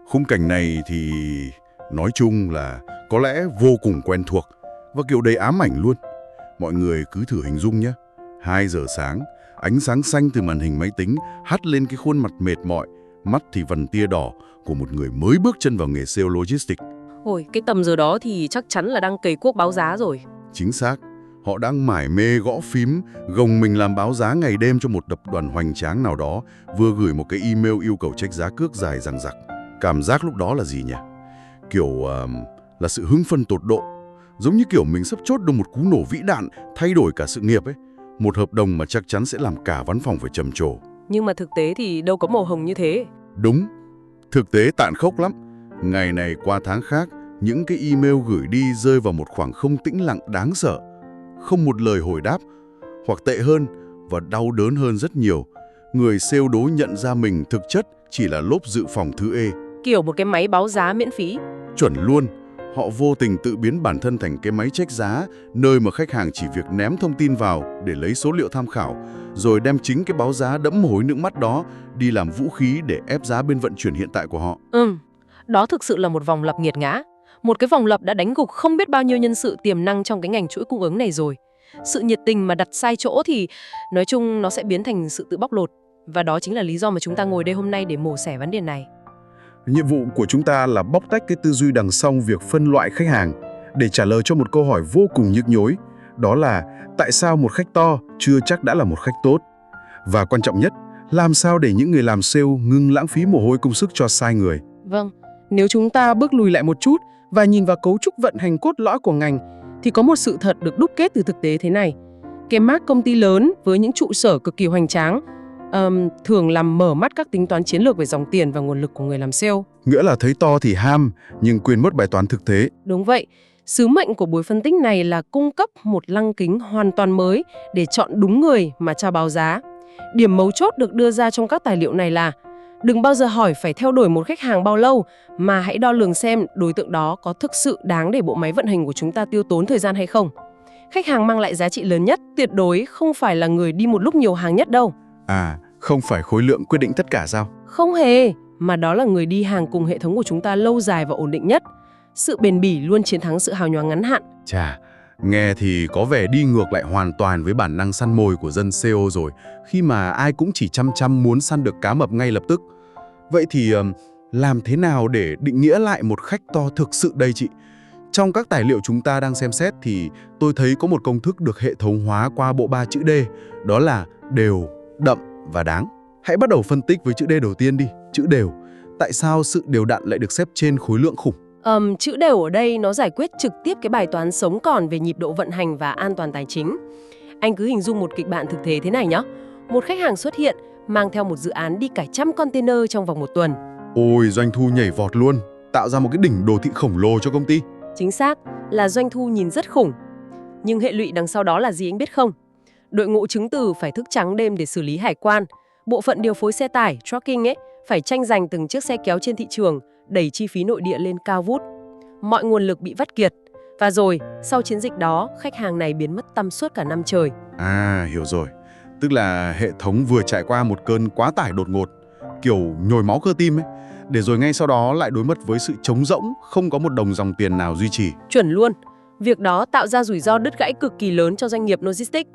Khung cảnh này thì nói chung là có lẽ vô cùng quen thuộc và kiểu đầy ám ảnh luôn. Mọi người cứ thử hình dung nhé. 2 giờ sáng, ánh sáng xanh từ màn hình máy tính hắt lên cái khuôn mặt mệt mỏi, mắt thì vằn tia đỏ của một người mới bước chân vào nghề sale logistics. Ôi, cái tầm giờ đó thì chắc chắn là đang cày cuốc báo giá rồi. Chính xác, họ đang mải mê gõ phím, gồng mình làm báo giá ngày đêm cho một tập đoàn hoành tráng nào đó, vừa gửi một cái email yêu cầu check giá cước dài dằng dặc. Cảm giác lúc đó là gì nhỉ? Kiểu là sự hưng phấn tột độ. Giống như kiểu mình sắp chốt được một cú nổ vĩ đạn, thay đổi cả sự nghiệp ấy. Một hợp đồng mà chắc chắn sẽ làm cả văn phòng phải trầm trồ. Nhưng mà thực tế thì đâu có màu hồng như thế. Đúng, thực tế tàn khốc lắm. Ngày này qua tháng khác, những cái email gửi đi rơi vào một khoảng không tĩnh lặng đáng sợ. Không một lời hồi đáp, hoặc tệ hơn và đau đớn hơn rất nhiều. Người sale đối nhận ra mình thực chất chỉ là lốp dự phòng thứ ê. Kiểu một cái máy báo giá miễn phí. Chuẩn luôn, họ vô tình tự biến bản thân thành cái máy check giá, nơi mà khách hàng chỉ việc ném thông tin vào để lấy số liệu tham khảo, rồi đem chính cái báo giá đẫm mồ hôi nước mắt đó đi làm vũ khí để ép giá bên vận chuyển hiện tại của họ. Đó thực sự là một vòng lặp nghiệt ngã. Một cái vòng lặp đã đánh gục không biết bao nhiêu nhân sự tiềm năng trong cái ngành chuỗi cung ứng này rồi. Sự nhiệt tình mà đặt sai chỗ thì nói chung nó sẽ biến thành sự tự bóc lột. Và đó chính là lý do mà chúng ta ngồi đây hôm nay để mổ xẻ vấn đề này. Nhiệm vụ của chúng ta là bóc tách cái tư duy đằng sau việc phân loại khách hàng để trả lời cho một câu hỏi vô cùng nhức nhối. Đó là tại sao một khách to chưa chắc đã là một khách tốt? Và quan trọng nhất, làm sao để những người làm sale ngừng lãng phí mồ hôi công sức cho sai người? Vâng. Nếu chúng ta bước lùi lại một chút và nhìn vào cấu trúc vận hành cốt lõi của ngành, thì có một sự thật được đúc kết từ thực tế thế này. Cái mác công ty lớn với những trụ sở cực kỳ hoành tráng thường làm mở mắt các tính toán chiến lược về dòng tiền và nguồn lực của người làm sale. Nghĩa là thấy to thì ham, nhưng quên mất bài toán thực tế. Đúng vậy. Sứ mệnh của buổi phân tích này là cung cấp một lăng kính hoàn toàn mới để chọn đúng người mà trao báo giá. Điểm mấu chốt được đưa ra trong các tài liệu này là đừng bao giờ hỏi phải theo đuổi một khách hàng bao lâu, mà hãy đo lường xem đối tượng đó có thực sự đáng để bộ máy vận hành của chúng ta tiêu tốn thời gian hay không. Khách hàng mang lại giá trị lớn nhất tuyệt đối không phải là người đi một lúc nhiều hàng nhất đâu. Không phải khối lượng quyết định tất cả sao? Không hề, mà đó là người đi hàng cùng hệ thống của chúng ta lâu dài và ổn định nhất. Sự bền bỉ luôn chiến thắng sự hào nhoáng ngắn hạn. Chà, nghe thì có vẻ đi ngược lại hoàn toàn với bản năng săn mồi của dân SEO rồi, khi mà ai cũng chỉ chăm muốn săn được cá mập ngay lập tức. Vậy thì làm thế nào để định nghĩa lại một khách to thực sự đây chị? Trong các tài liệu chúng ta đang xem xét thì tôi thấy có một công thức được hệ thống hóa qua bộ 3 chữ D, đó là đều, đậm và đáng. Hãy bắt đầu phân tích với chữ D đầu tiên đi, chữ đều. Tại sao sự đều đặn lại được xếp trên khối lượng khủng? Chữ đều ở đây nó giải quyết trực tiếp cái bài toán sống còn về nhịp độ vận hành và an toàn tài chính. Anh cứ hình dung một kịch bản thực tế thế này nhé. Một khách hàng xuất hiện mang theo một dự án đi cả trăm container trong vòng 1 tuần. Ôi, doanh thu nhảy vọt luôn, tạo ra một cái đỉnh đồ thị khổng lồ cho công ty. Chính xác, là doanh thu nhìn rất khủng. Nhưng hệ lụy đằng sau đó là gì anh biết không? Đội ngũ chứng từ phải thức trắng đêm để xử lý hải quan. Bộ phận điều phối xe tải, trucking phải tranh giành từng chiếc xe kéo trên thị trường, đẩy chi phí nội địa lên cao vút. Mọi nguồn lực bị vắt kiệt. Và rồi, sau chiến dịch đó, khách hàng này biến mất tăm suốt cả năm trời. Hiểu rồi. Tức là hệ thống vừa trải qua một cơn quá tải đột ngột, kiểu nhồi máu cơ tim ấy, để rồi ngay sau đó lại đối mặt với sự trống rỗng, không có một đồng dòng tiền nào duy trì. Chuẩn luôn. Việc đó tạo ra rủi ro đứt gãy cực kỳ lớn cho doanh nghiệp logistics.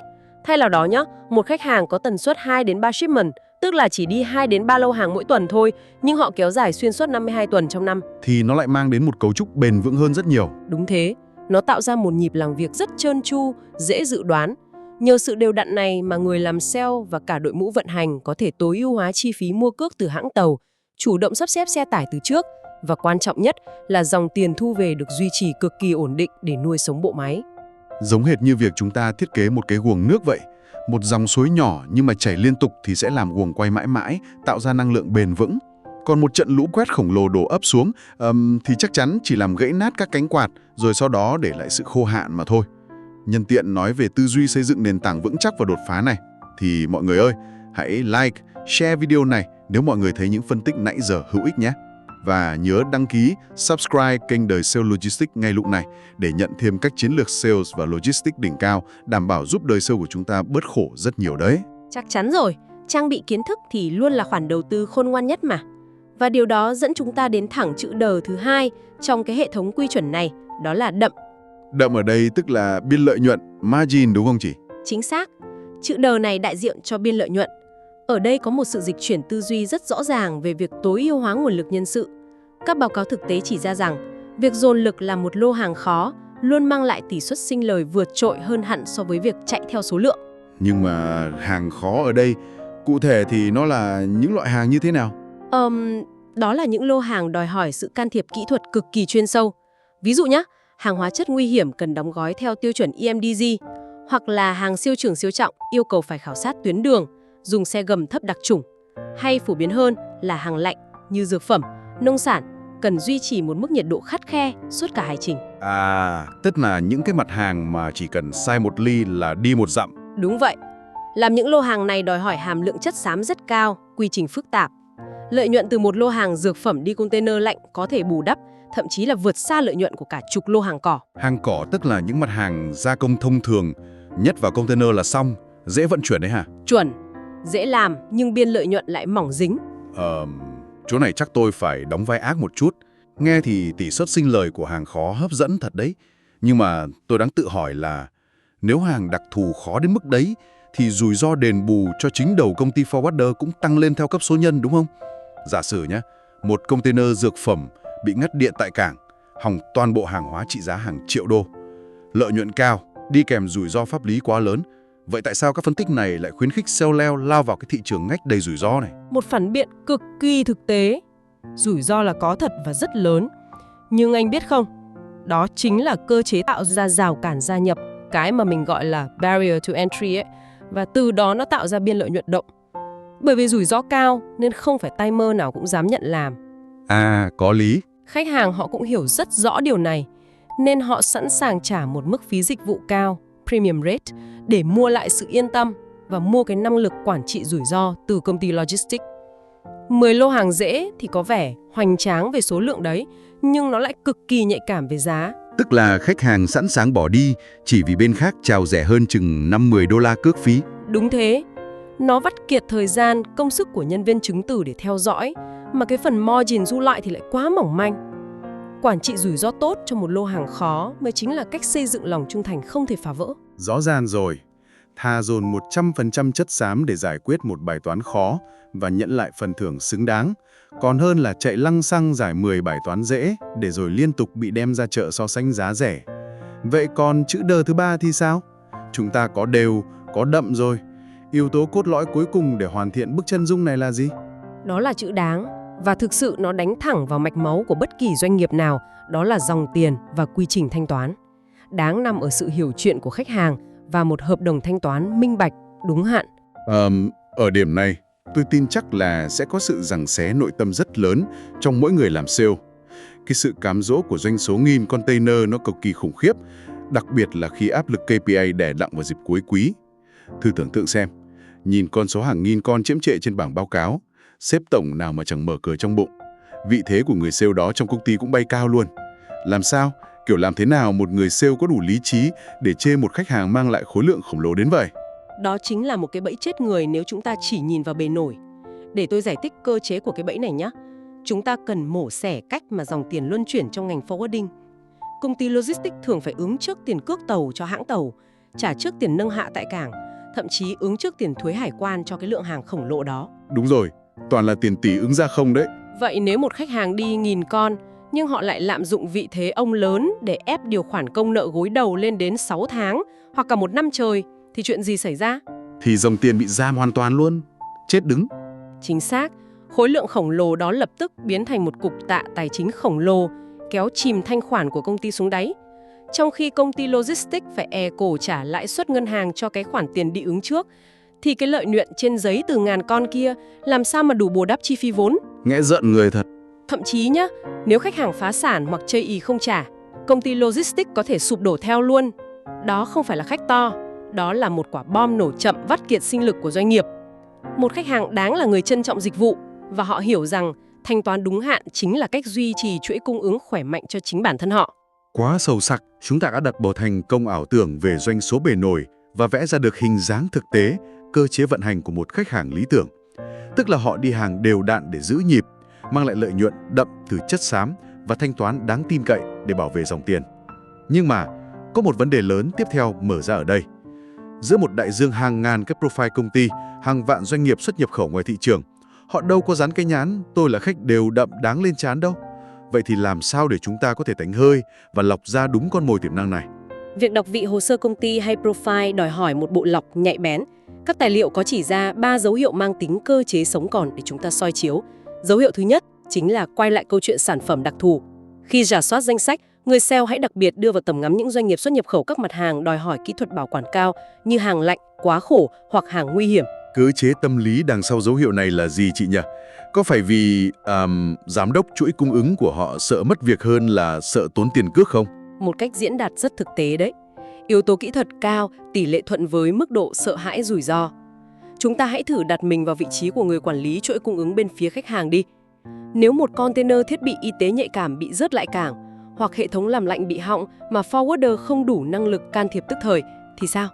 Thay vào đó nhé, một khách hàng có tần suất 2 đến 3 shipment, tức là chỉ đi 2 đến 3 lô hàng mỗi tuần thôi, nhưng họ kéo dài xuyên suốt 52 tuần trong năm. Thì nó lại mang đến một cấu trúc bền vững hơn rất nhiều. Đúng thế, nó tạo ra một nhịp làm việc rất trơn tru, dễ dự đoán. Nhờ sự đều đặn này mà người làm sale và cả đội ngũ vận hành có thể tối ưu hóa chi phí mua cước từ hãng tàu, chủ động sắp xếp xe tải từ trước, và quan trọng nhất là dòng tiền thu về được duy trì cực kỳ ổn định để nuôi sống bộ máy. Giống hệt như việc chúng ta thiết kế một cái guồng nước vậy. Một dòng suối nhỏ nhưng mà chảy liên tục thì sẽ làm guồng quay mãi mãi, tạo ra năng lượng bền vững. Còn một trận lũ quét khổng lồ đổ ấp xuống thì chắc chắn chỉ làm gãy nát các cánh quạt, rồi sau đó để lại sự khô hạn mà thôi. Nhân tiện nói về tư duy xây dựng nền tảng vững chắc và đột phá này, thì mọi người ơi, hãy like, share video này nếu mọi người thấy những phân tích nãy giờ hữu ích nhé. Và nhớ đăng ký, subscribe kênh Đời Sale Logistics ngay lúc này để nhận thêm các chiến lược sales và logistics đỉnh cao, đảm bảo giúp đời sale của chúng ta bớt khổ rất nhiều đấy. Chắc chắn rồi, trang bị kiến thức thì luôn là khoản đầu tư khôn ngoan nhất mà. Và điều đó dẫn chúng ta đến thẳng chữ đờ thứ hai trong cái hệ thống quy chuẩn này, đó là đậm. Đậm ở đây tức là biên lợi nhuận, margin đúng không chị? Chính xác. Chữ đờ này đại diện cho biên lợi nhuận. Ở đây có một sự dịch chuyển tư duy rất rõ ràng về việc tối ưu hóa nguồn lực nhân sự. Các báo cáo thực tế chỉ ra rằng, việc dồn lực làm một lô hàng khó luôn mang lại tỷ suất sinh lời vượt trội hơn hẳn so với việc chạy theo số lượng. Nhưng mà hàng khó ở đây, cụ thể thì nó là những loại hàng như thế nào? Đó là những lô hàng đòi hỏi sự can thiệp kỹ thuật cực kỳ chuyên sâu. Ví dụ nhé, hàng hóa chất nguy hiểm cần đóng gói theo tiêu chuẩn EMDG, hoặc là hàng siêu trường siêu trọng yêu cầu phải khảo sát tuyến đường, dùng xe gầm thấp đặc chủng. Hay phổ biến hơn là hàng lạnh như dược phẩm, nông sản, cần duy trì một mức nhiệt độ khắt khe suốt cả hành trình. À, tức là những cái mặt hàng mà chỉ cần sai một ly là đi một dặm. Đúng vậy. Làm những lô hàng này đòi hỏi hàm lượng chất xám rất cao, quy trình phức tạp. Lợi nhuận từ một lô hàng dược phẩm đi container lạnh có thể bù đắp, thậm chí là vượt xa lợi nhuận của cả chục lô hàng cỏ. Hàng cỏ tức là những mặt hàng gia công thông thường, nhét vào container là xong, dễ vận chuyển đấy hả? Chuẩn, dễ làm nhưng biên lợi nhuận lại mỏng dính. Chỗ này chắc tôi phải đóng vai ác một chút. Nghe thì tỷ suất sinh lời của hàng khó hấp dẫn thật đấy. Nhưng mà tôi đang tự hỏi là nếu hàng đặc thù khó đến mức đấy thì rủi ro đền bù cho chính đầu công ty forwarder cũng tăng lên theo cấp số nhân đúng không? Giả sử nhé, một container dược phẩm bị ngắt điện tại cảng, hỏng toàn bộ hàng hóa trị giá hàng triệu đô. Lợi nhuận cao, đi kèm rủi ro pháp lý quá lớn. Vậy tại sao các phân tích này lại khuyến khích sell lao vào cái thị trường ngách đầy rủi ro này? Một phản biện cực kỳ thực tế. Rủi ro là có thật và rất lớn. Nhưng anh biết không, đó chính là cơ chế tạo ra rào cản gia nhập, cái mà mình gọi là barrier to entry ấy. Và từ đó nó tạo ra biên lợi nhuận động. Bởi vì rủi ro cao nên không phải tay mơ nào cũng dám nhận làm. À, có lý. Khách hàng họ cũng hiểu rất rõ điều này, nên họ sẵn sàng trả một mức phí dịch vụ cao, premium rate, để mua lại sự yên tâm và mua cái năng lực quản trị rủi ro từ công ty logistics. 10 lô hàng dễ thì có vẻ hoành tráng về số lượng đấy, nhưng nó lại cực kỳ nhạy cảm về giá. Tức là khách hàng sẵn sàng bỏ đi chỉ vì bên khác chào rẻ hơn chừng 5-10 đô la cước phí. Đúng thế. Nó vắt kiệt thời gian, công sức của nhân viên chứng từ để theo dõi, mà cái phần margin dư lại thì lại quá mỏng manh. Quản trị rủi ro tốt cho một lô hàng khó mới chính là cách xây dựng lòng trung thành không thể phá vỡ. Rõ ràng rồi. Thà dồn 100% chất xám để giải quyết một bài toán khó và nhận lại phần thưởng xứng đáng, còn hơn là chạy lăng xăng giải 10 bài toán dễ để rồi liên tục bị đem ra chợ so sánh giá rẻ. Vậy còn chữ đờ thứ ba thì sao? Chúng ta có đều, có đậm rồi. Yếu tố cốt lõi cuối cùng để hoàn thiện bức chân dung này là gì? Đó là chữ đáng, và thực sự nó đánh thẳng vào mạch máu của bất kỳ doanh nghiệp nào, đó là dòng tiền và quy trình thanh toán. Đáng nằm ở sự hiểu chuyện của khách hàng và một hợp đồng thanh toán minh bạch, đúng hạn. Ở điểm này, tôi tin chắc là sẽ có sự giằng xé nội tâm rất lớn trong mỗi người làm sale. Cái sự cám dỗ của doanh số nghìn container nó cực kỳ khủng khiếp, đặc biệt là khi áp lực KPI đè nặng vào dịp cuối quý. Thử tưởng tượng xem, nhìn con số hàng nghìn con chiếm trệ trên bảng báo cáo, sếp tổng nào mà chẳng mở cờ trong bụng. Vị thế của người sale đó trong công ty cũng bay cao luôn. Làm thế nào một người sale có đủ lý trí để chê một khách hàng mang lại khối lượng khổng lồ đến vậy? Đó chính là một cái bẫy chết người nếu chúng ta chỉ nhìn vào bề nổi. Để tôi giải thích cơ chế của cái bẫy này nhé. Chúng ta cần mổ xẻ cách mà dòng tiền luân chuyển trong ngành forwarding. Công ty logistics thường phải ứng trước tiền cước tàu cho hãng tàu, trả trước tiền nâng hạ tại cảng, thậm chí ứng trước tiền thuế hải quan cho cái lượng hàng khổng lồ đó. Đúng rồi, toàn là tiền tỷ ứng ra không đấy. Vậy nếu một khách hàng đi 1000 con, nhưng họ lại lạm dụng vị thế ông lớn để ép điều khoản công nợ gối đầu lên đến 6 tháng hoặc cả 1 năm trời, thì chuyện gì xảy ra? Thì dòng tiền bị giam hoàn toàn luôn, chết đứng. Chính xác, khối lượng khổng lồ đó lập tức biến thành một cục tạ tài chính khổng lồ, kéo chìm thanh khoản của công ty xuống đáy. Trong khi công ty logistics phải cổ trả lãi suất ngân hàng cho cái khoản tiền đi ứng trước, thì cái lợi nhuận trên giấy từ ngàn con kia làm sao mà đủ bù đắp chi phí vốn? Nghe giận người thật. Thậm chí nhá, nếu khách hàng phá sản hoặc chây ỳ không trả, công ty logistics có thể sụp đổ theo luôn. Đó không phải là khách to, đó là một quả bom nổ chậm vắt kiệt sinh lực của doanh nghiệp. Một khách hàng đáng là người trân trọng dịch vụ và họ hiểu rằng thanh toán đúng hạn chính là cách duy trì chuỗi cung ứng khỏe mạnh cho chính bản thân họ. Quá sâu sắc, chúng ta đã đặt bầu thành công ảo tưởng về doanh số bề nổi và vẽ ra được hình dáng thực tế, cơ chế vận hành của một khách hàng lý tưởng. Tức là họ đi hàng đều đặn để giữ nhịp, mang lại lợi nhuận đậm từ chất xám và thanh toán đáng tin cậy để bảo vệ dòng tiền. Nhưng mà, có một vấn đề lớn tiếp theo mở ra ở đây. Giữa một đại dương hàng ngàn các profile công ty, hàng vạn doanh nghiệp xuất nhập khẩu ngoài thị trường, họ đâu có dán cái nhãn "tôi là khách đều đậm" đáng lên trán đâu. Vậy thì làm sao để chúng ta có thể đánh hơi và lọc ra đúng con mồi tiềm năng này? Việc đọc vị hồ sơ công ty hay profile đòi hỏi một bộ lọc nhạy bén. Các tài liệu có chỉ ra 3 dấu hiệu mang tính cơ chế sống còn để chúng ta soi chiếu. Dấu hiệu thứ nhất chính là quay lại câu chuyện sản phẩm đặc thù. Khi rà soát danh sách, người SEO hãy đặc biệt đưa vào tầm ngắm những doanh nghiệp xuất nhập khẩu các mặt hàng đòi hỏi kỹ thuật bảo quản cao như hàng lạnh, quá khổ hoặc hàng nguy hiểm. Cơ chế tâm lý đằng sau dấu hiệu này là gì chị nhỉ? Có phải vì giám đốc chuỗi cung ứng của họ sợ mất việc hơn là sợ tốn tiền cước không? Một cách diễn đạt rất thực tế đấy. Yếu tố kỹ thuật cao tỷ lệ thuận với mức độ sợ hãi rủi ro. Chúng ta hãy thử đặt mình vào vị trí của người quản lý chuỗi cung ứng bên phía khách hàng đi. Nếu một container thiết bị y tế nhạy cảm bị rớt lại cảng, hoặc hệ thống làm lạnh bị hỏng mà forwarder không đủ năng lực can thiệp tức thời, thì sao?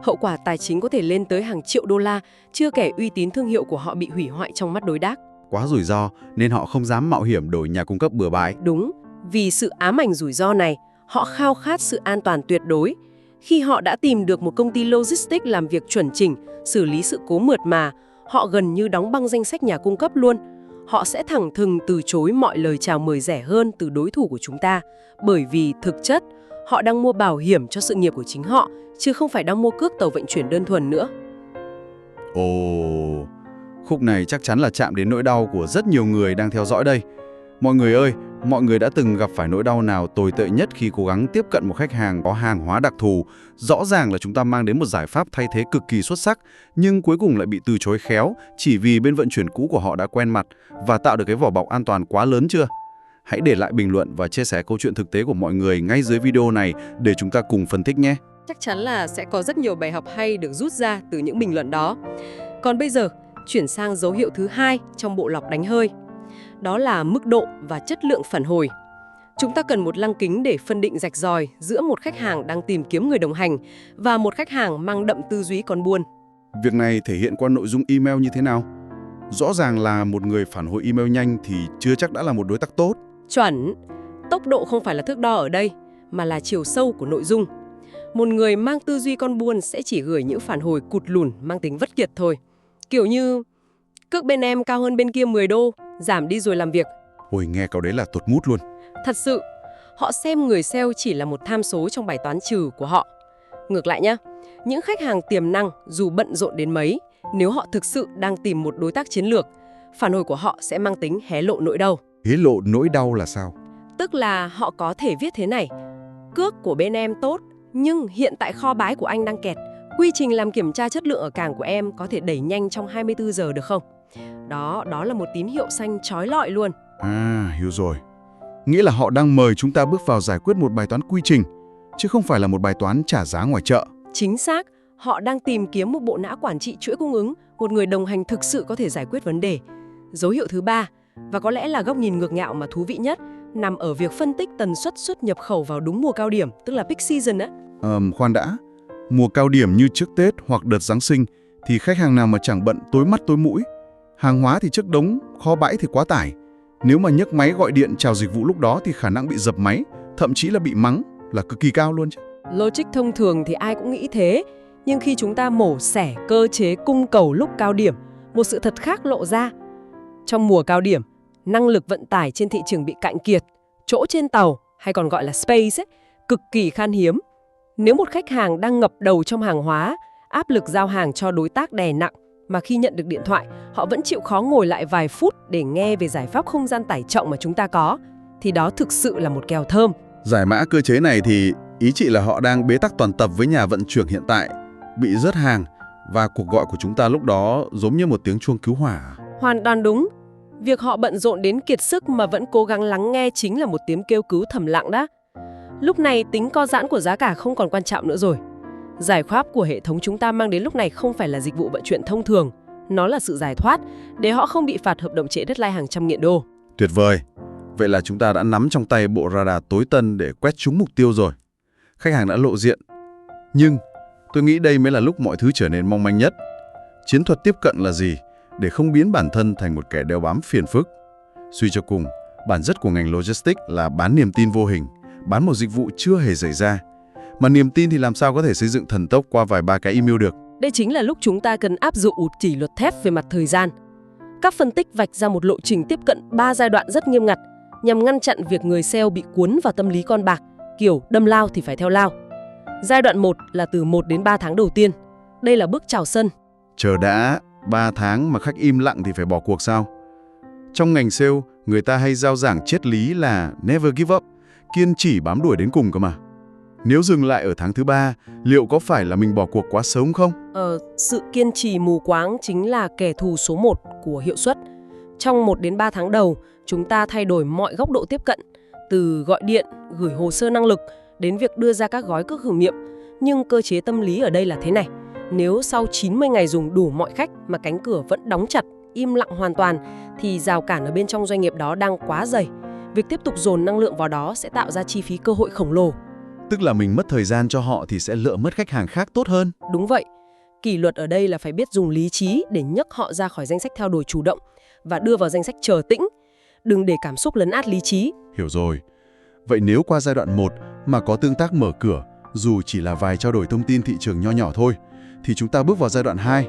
Hậu quả tài chính có thể lên tới hàng triệu đô la, chưa kể uy tín thương hiệu của họ bị hủy hoại trong mắt đối tác. Quá rủi ro nên họ không dám mạo hiểm đổi nhà cung cấp bừa bãi. Đúng, vì sự ám ảnh rủi ro này, họ khao khát sự an toàn tuyệt đối. Khi họ đã tìm được một công ty logistics làm việc chuẩn chỉnh, xử lý sự cố mượt mà, họ gần như đóng băng danh sách nhà cung cấp luôn. Họ sẽ thẳng thừng từ chối mọi lời chào mời rẻ hơn từ đối thủ của chúng ta, bởi vì thực chất, họ đang mua bảo hiểm cho sự nghiệp của chính họ, chứ không phải đang mua cước tàu vận chuyển đơn thuần nữa. Ồ, khúc này chắc chắn là chạm đến nỗi đau của rất nhiều người đang theo dõi đây. Mọi người ơi, mọi người đã từng gặp phải nỗi đau nào tồi tệ nhất khi cố gắng tiếp cận một khách hàng có hàng hóa đặc thù? Rõ ràng là chúng ta mang đến một giải pháp thay thế cực kỳ xuất sắc, nhưng cuối cùng lại bị từ chối khéo chỉ vì bên vận chuyển cũ của họ đã quen mặt và tạo được cái vỏ bọc an toàn quá lớn chưa? Hãy để lại bình luận và chia sẻ câu chuyện thực tế của mọi người ngay dưới video này để chúng ta cùng phân tích nhé. Chắc chắn là sẽ có rất nhiều bài học hay được rút ra từ những bình luận đó. Còn bây giờ, chuyển sang dấu hiệu thứ hai trong bộ lọc đánh hơi. Đó là mức độ và chất lượng phản hồi. Chúng ta cần một lăng kính để phân định rạch ròi giữa một khách hàng đang tìm kiếm người đồng hành và một khách hàng mang đậm tư duy con buôn. Việc này thể hiện qua nội dung email như thế nào? Rõ ràng là một người phản hồi email nhanh thì chưa chắc đã là một đối tác tốt. Chuẩn, tốc độ không phải là thước đo ở đây, mà là chiều sâu của nội dung. Một người mang tư duy con buôn sẽ chỉ gửi những phản hồi cụt lùn mang tính vất kiệt thôi. Kiểu như, cước bên em cao hơn bên kia 10 đô, giảm đi rồi làm việc. Ôi, nghe câu đấy là tuột mút luôn. Thật sự, họ xem người sale chỉ là một tham số trong bài toán trừ của họ. Ngược lại nhá, những khách hàng tiềm năng dù bận rộn đến mấy, nếu họ thực sự đang tìm một đối tác chiến lược, phản hồi của họ sẽ mang tính hé lộ nỗi đau. Hé lộ nỗi đau là sao? Tức là họ có thể viết thế này: cước của bên em tốt, nhưng hiện tại kho bãi của anh đang kẹt. Quy trình làm kiểm tra chất lượng ở cảng của em có thể đẩy nhanh trong 24 giờ được không? Đó là một tín hiệu xanh chói lọi luôn. À, hiểu rồi. Nghĩa là họ đang mời chúng ta bước vào giải quyết một bài toán quy trình, chứ không phải là một bài toán trả giá ngoài chợ. Chính xác, họ đang tìm kiếm một bộ não quản trị chuỗi cung ứng, một người đồng hành thực sự có thể giải quyết vấn đề. Dấu hiệu thứ ba, và có lẽ là góc nhìn ngược ngạo mà thú vị nhất, nằm ở việc phân tích tần suất xuất nhập khẩu vào đúng mùa cao điểm, tức là peak season á. Khoan đã. Mùa cao điểm như trước Tết hoặc đợt Giáng sinh thì khách hàng nào mà chẳng bận tối mắt tối mũi. Hàng hóa thì chất đống, kho bãi thì quá tải. Nếu mà nhấc máy gọi điện chào dịch vụ lúc đó thì khả năng bị dập máy, thậm chí là bị mắng là cực kỳ cao luôn chứ. Logic thông thường thì ai cũng nghĩ thế, nhưng khi chúng ta mổ xẻ cơ chế cung cầu lúc cao điểm, một sự thật khác lộ ra. Trong mùa cao điểm, năng lực vận tải trên thị trường bị cạn kiệt, chỗ trên tàu hay còn gọi là space cực kỳ khan hiếm. Nếu một khách hàng đang ngập đầu trong hàng hóa, áp lực giao hàng cho đối tác đè nặng, mà khi nhận được điện thoại, họ vẫn chịu khó ngồi lại vài phút để nghe về giải pháp không gian tải trọng mà chúng ta có, thì đó thực sự là một kèo thơm. Giải mã cơ chế này thì ý chị là họ đang bế tắc toàn tập với nhà vận chuyển hiện tại, bị rớt hàng, và cuộc gọi của chúng ta lúc đó giống như một tiếng chuông cứu hỏa. Hoàn toàn đúng. Việc họ bận rộn đến kiệt sức mà vẫn cố gắng lắng nghe chính là một tiếng kêu cứu thầm lặng đó. Lúc này tính co giãn của giá cả không còn quan trọng nữa rồi. Giải pháp của hệ thống chúng ta mang đến lúc này không phải là dịch vụ vận chuyển thông thường, nó là sự giải thoát để họ không bị phạt hợp đồng trễ deadline hàng trăm nghìn đô. Tuyệt vời. Vậy là chúng ta đã nắm trong tay bộ radar tối tân để quét trúng mục tiêu rồi. Khách hàng đã lộ diện. Nhưng tôi nghĩ đây mới là lúc mọi thứ trở nên mong manh nhất. Chiến thuật tiếp cận là gì để không biến bản thân thành một kẻ đeo bám phiền phức? Suy cho cùng, bản chất của ngành logistics là bán niềm tin vô hình, bán một dịch vụ chưa hề xảy ra. Mà niềm tin thì làm sao có thể xây dựng thần tốc qua vài ba cái email được. Đây chính là lúc chúng ta cần áp dụng kỷ luật thép về mặt thời gian. Các phân tích vạch ra một lộ trình tiếp cận 3 giai đoạn rất nghiêm ngặt nhằm ngăn chặn việc người sale bị cuốn vào tâm lý con bạc, kiểu đâm lao thì phải theo lao. Giai đoạn 1 là từ 1 đến 3 tháng đầu tiên. Đây là bước chào sân. Chờ đã, 3 tháng mà khách im lặng thì phải bỏ cuộc sao? Trong ngành sale, người ta hay rao giảng triết lý là never give up, kiên trì bám đuổi đến cùng cơ mà. Nếu dừng lại ở tháng thứ 3, liệu có phải là mình bỏ cuộc quá sớm không? Sự kiên trì mù quáng chính là kẻ thù số 1 của hiệu suất. Trong 1 đến 3 tháng đầu, chúng ta thay đổi mọi góc độ tiếp cận, từ gọi điện, gửi hồ sơ năng lực đến việc đưa ra các gói cước thử nghiệm. Nhưng cơ chế tâm lý ở đây là thế này. Nếu sau 90 ngày dùng đủ mọi cách mà cánh cửa vẫn đóng chặt, im lặng hoàn toàn, thì rào cản ở bên trong doanh nghiệp đó đang quá dày. Việc tiếp tục dồn năng lượng vào đó sẽ tạo ra chi phí cơ hội khổng lồ. Tức là mình mất thời gian cho họ thì sẽ lựa mất khách hàng khác tốt hơn. Đúng vậy. Kỷ luật ở đây là phải biết dùng lý trí để nhấc họ ra khỏi danh sách theo đuổi chủ động và đưa vào danh sách chờ tĩnh. Đừng để cảm xúc lấn át lý trí. Hiểu rồi. Vậy nếu qua giai đoạn 1 mà có tương tác mở cửa, dù chỉ là vài trao đổi thông tin thị trường nho nhỏ thôi, thì chúng ta bước vào giai đoạn 2.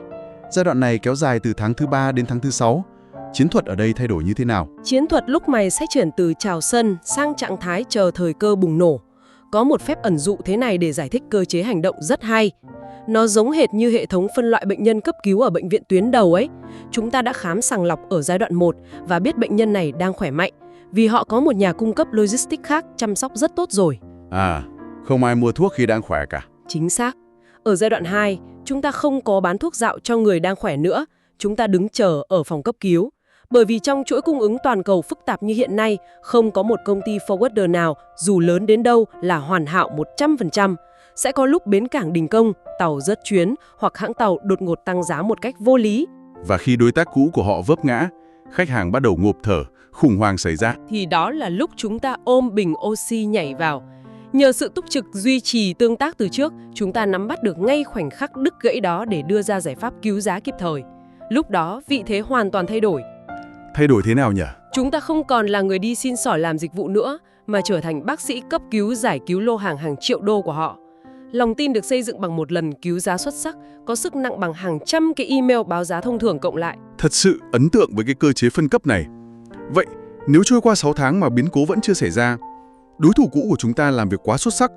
Giai đoạn này kéo dài từ tháng thứ 3 đến tháng thứ 6. Chiến thuật ở đây thay đổi như thế nào? Chiến thuật lúc này sẽ chuyển từ chào sân sang trạng thái chờ thời cơ bùng nổ. Có một phép ẩn dụ thế này để giải thích cơ chế hành động rất hay. Nó giống hệt như hệ thống phân loại bệnh nhân cấp cứu ở bệnh viện tuyến đầu ấy. Chúng ta đã khám sàng lọc ở giai đoạn 1 và biết bệnh nhân này đang khỏe mạnh vì họ có một nhà cung cấp logistics khác chăm sóc rất tốt rồi. Không ai mua thuốc khi đang khỏe cả. Chính xác. Ở giai đoạn 2, chúng ta không có bán thuốc dạo cho người đang khỏe nữa. Chúng ta đứng chờ ở phòng cấp cứu. Bởi vì trong chuỗi cung ứng toàn cầu phức tạp như hiện nay, không có một công ty forwarder nào, dù lớn đến đâu, là hoàn hảo 100%. Sẽ có lúc bến cảng đình công, tàu rớt chuyến hoặc hãng tàu đột ngột tăng giá một cách vô lý. Và khi đối tác cũ của họ vấp ngã, khách hàng bắt đầu ngộp thở, khủng hoảng xảy ra. Thì đó là lúc chúng ta ôm bình oxy nhảy vào. Nhờ sự túc trực duy trì tương tác từ trước, chúng ta nắm bắt được ngay khoảnh khắc đứt gãy đó để đưa ra giải pháp cứu giá kịp thời. Lúc đó, vị thế hoàn toàn thay đổi. Thay đổi thế nào nhỉ? Chúng ta không còn là người đi xin xỏ làm dịch vụ nữa, mà trở thành bác sĩ cấp cứu giải cứu lô hàng hàng triệu đô của họ. Lòng tin được xây dựng bằng một lần cứu giá xuất sắc, có sức nặng bằng hàng trăm cái email báo giá thông thường cộng lại. Thật sự ấn tượng với cái cơ chế phân cấp này. Vậy, nếu trôi qua 6 tháng mà biến cố vẫn chưa xảy ra, đối thủ cũ của chúng ta làm việc quá xuất sắc,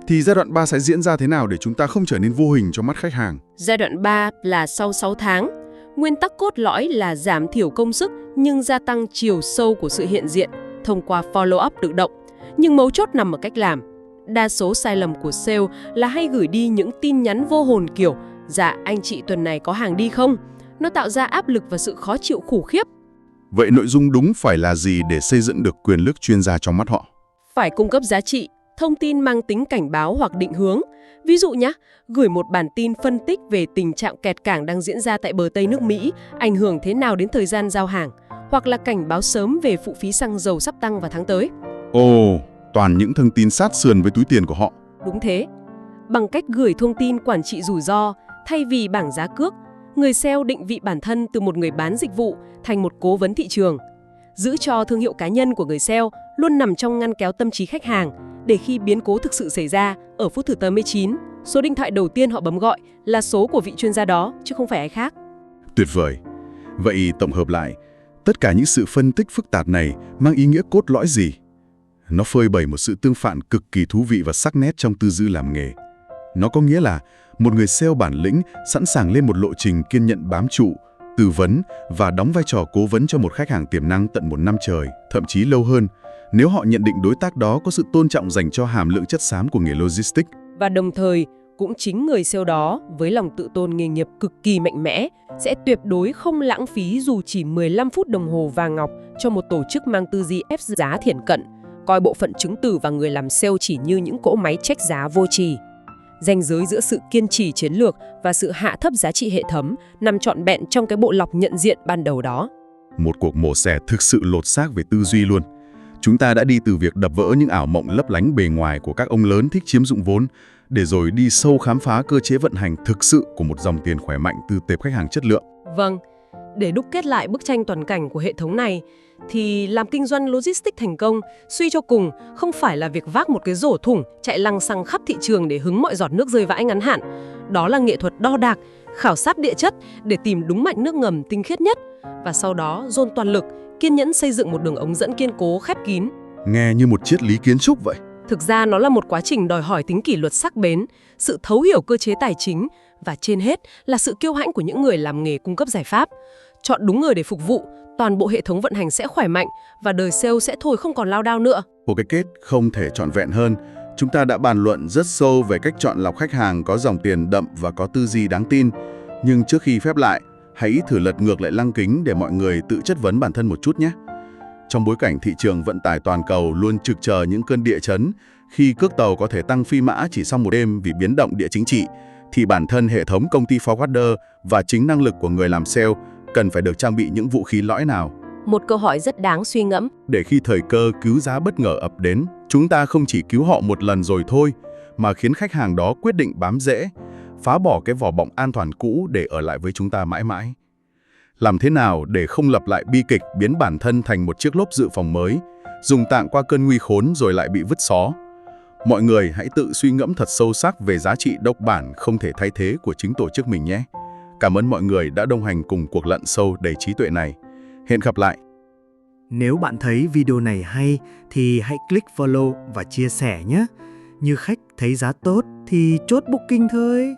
thì giai đoạn 3 sẽ diễn ra thế nào để chúng ta không trở nên vô hình trong mắt khách hàng? Giai đoạn 3 là sau 6 tháng. Nguyên tắc cốt lõi là giảm thiểu công sức nhưng gia tăng chiều sâu của sự hiện diện thông qua follow-up tự động. Nhưng mấu chốt nằm ở cách làm. Đa số sai lầm của sale là hay gửi đi những tin nhắn vô hồn kiểu "Dạ, anh chị tuần này có hàng đi không?" Nó tạo ra áp lực và sự khó chịu khủng khiếp. Vậy nội dung đúng phải là gì để xây dựng được quyền lực chuyên gia trong mắt họ? Phải cung cấp giá trị, thông tin mang tính cảnh báo hoặc định hướng. Ví dụ nhé, gửi một bản tin phân tích về tình trạng kẹt cảng đang diễn ra tại bờ Tây nước Mỹ, ảnh hưởng thế nào đến thời gian giao hàng, hoặc là cảnh báo sớm về phụ phí xăng dầu sắp tăng vào tháng tới. Ồ, toàn những thông tin sát sườn với túi tiền của họ. Đúng thế. Bằng cách gửi thông tin quản trị rủi ro, thay vì bảng giá cước, người sale định vị bản thân từ một người bán dịch vụ thành một cố vấn thị trường. Giữ cho thương hiệu cá nhân của người sale luôn nằm trong ngăn kéo tâm trí khách hàng, để khi biến cố thực sự xảy ra, ở phút thứ 89, số điện thoại đầu tiên họ bấm gọi là số của vị chuyên gia đó, chứ không phải ai khác. Tuyệt vời. Vậy tổng hợp lại, tất cả những sự phân tích phức tạp này mang ý nghĩa cốt lõi gì? Nó phơi bày một sự tương phản cực kỳ thú vị và sắc nét trong tư duy làm nghề. Nó có nghĩa là một người sale bản lĩnh sẵn sàng lên một lộ trình kiên nhẫn bám trụ, tư vấn và đóng vai trò cố vấn cho một khách hàng tiềm năng tận 1 năm trời, thậm chí lâu hơn, nếu họ nhận định đối tác đó có sự tôn trọng dành cho hàm lượng chất xám của nghề logistics. Và đồng thời, cũng chính người sale đó, với lòng tự tôn nghề nghiệp cực kỳ mạnh mẽ, sẽ tuyệt đối không lãng phí dù chỉ 15 phút đồng hồ vàng ngọc cho một tổ chức mang tư duy ép giá thiển cận, coi bộ phận chứng từ và người làm sale chỉ như những cỗ máy check giá vô tri. Ranh giới giữa sự kiên trì chiến lược và sự hạ thấp giá trị hệ thống nằm trọn vẹn trong cái bộ lọc nhận diện ban đầu đó. Một cuộc mổ xẻ thực sự lột xác về tư duy luôn. Chúng ta đã đi từ việc đập vỡ những ảo mộng lấp lánh bề ngoài của các ông lớn thích chiếm dụng vốn, để rồi đi sâu khám phá cơ chế vận hành thực sự của một dòng tiền khỏe mạnh từ tệp khách hàng chất lượng. Vâng, để đúc kết lại bức tranh toàn cảnh của hệ thống này, thì làm kinh doanh logistics thành công, suy cho cùng, không phải là việc vác một cái rổ thủng chạy lăng xăng khắp thị trường để hứng mọi giọt nước rơi vãi ngắn hạn. Đó là nghệ thuật đo đạc, khảo sát địa chất để tìm đúng mạch nước ngầm tinh khiết nhất, và sau đó dồn toàn lực, kiên nhẫn xây dựng một đường ống dẫn kiên cố khép kín. Nghe như một triết lý kiến trúc vậy. Thực ra nó là một quá trình đòi hỏi tính kỷ luật sắc bén, sự thấu hiểu cơ chế tài chính, và trên hết là sự kiêu hãnh của những người làm nghề cung cấp giải pháp. Chọn đúng người để phục vụ, toàn bộ hệ thống vận hành sẽ khỏe mạnh và đời sale sẽ thôi không còn lao đao nữa. Một cái kết không thể trọn vẹn hơn. Chúng ta đã bàn luận rất sâu về cách chọn lọc khách hàng có dòng tiền đậm và có tư duy đáng tin. Nhưng trước khi phép lại, hãy thử lật ngược lại lăng kính để mọi người tự chất vấn bản thân một chút nhé. Trong bối cảnh thị trường vận tải toàn cầu luôn trực chờ những cơn địa chấn, khi cước tàu có thể tăng phi mã chỉ sau một đêm vì biến động địa chính trị, thì bản thân hệ thống công ty forwarder và chính năng lực của người làm sale cần phải được trang bị những vũ khí lõi nào. Một câu hỏi rất đáng suy ngẫm. Để khi thời cơ cứu giá bất ngờ ập đến, chúng ta không chỉ cứu họ một lần rồi thôi, mà khiến khách hàng đó quyết định bám rễ, phá bỏ cái vỏ bọc an toàn cũ để ở lại với chúng ta mãi mãi. Làm thế nào để không lặp lại bi kịch biến bản thân thành một chiếc lốp dự phòng mới, dùng tạm qua cơn nguy khốn rồi lại bị vứt xó? Mọi người hãy tự suy ngẫm thật sâu sắc về giá trị độc bản không thể thay thế của chính tổ chức mình nhé. Cảm ơn mọi người đã đồng hành cùng cuộc lặn sâu đầy trí tuệ này. Hẹn gặp lại! Nếu bạn thấy video này hay thì hãy click follow và chia sẻ nhé. Như khách thấy giá tốt thì chốt booking thôi.